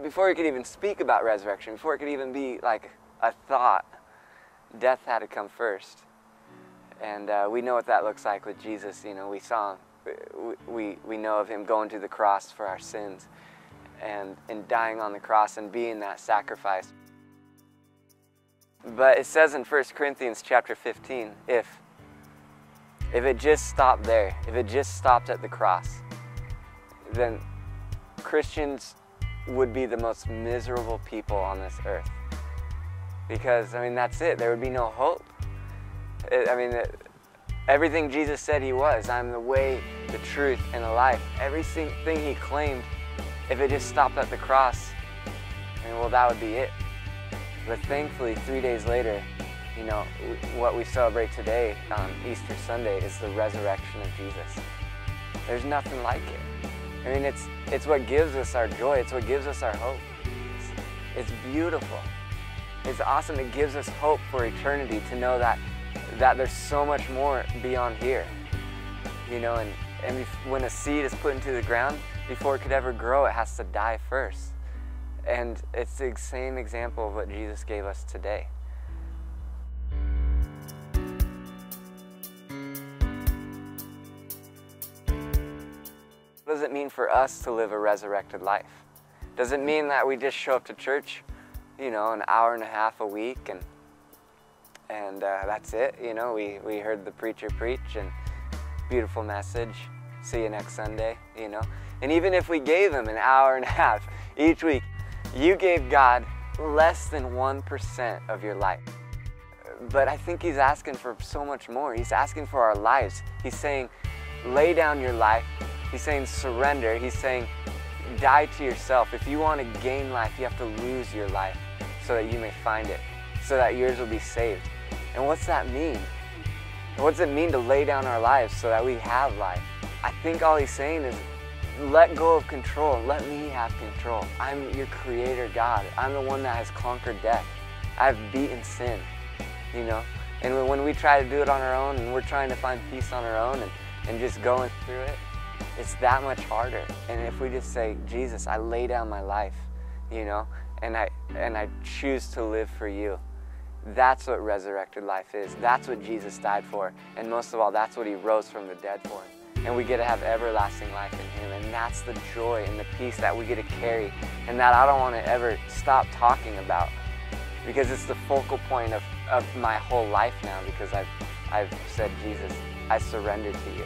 before we could even speak about resurrection, before it could even be like a thought, death had to come first. And we know what that looks like with Jesus. You know, we saw him, we know of him going to the cross for our sins and dying on the cross and being that sacrifice. But it says in 1 Corinthians chapter 15, if it just stopped there, if it just stopped at the cross, then Christians would be the most miserable people on this earth. Because, I mean, that's it. There would be no hope. Everything Jesus said he was, I'm the way, the truth, and the life. Everything he claimed, if it just stopped at the cross, well, that would be it. But thankfully, 3 days later, you know, what we celebrate today on Easter Sunday is the resurrection of Jesus. There's nothing like it. I mean, it's what gives us our joy. It's what gives us our hope. It's beautiful. It's awesome. It gives us hope for eternity to know that there's so much more beyond here. You know, and when a seed is put into the ground, before it could ever grow, it has to die first. And it's the same example of what Jesus gave us today. What does it mean for us to live a resurrected life? Does it mean that we just show up to church, you know, an hour and a half a week and that's it? You know, we heard the preacher preach and beautiful message, see you next Sunday, you know? And even if we gave him an hour and a half each week, you gave God less than 1% of your life. But I think he's asking for so much more. He's asking for our lives. He's saying, lay down your life. He's saying surrender. He's saying die to yourself. If you want to gain life, you have to lose your life so that you may find it, so that yours will be saved. And what's that mean? What's it mean to lay down our lives so that we have life? I think all he's saying is let go of control. Let me have control. I'm your creator God. I'm the one that has conquered death. I've beaten sin, you know? And when we try to do it on our own and we're trying to find peace on our own and just going through it, it's that much harder. And if we just say, Jesus, I lay down my life, you know, and I choose to live for you. That's what resurrected life is. That's what Jesus died for. And most of all, that's what he rose from the dead for. And we get to have everlasting life in him. And that's the joy and the peace that we get to carry. And that I don't want to ever stop talking about. Because it's the focal point of my whole life now. Because I've said, Jesus, I surrender to you.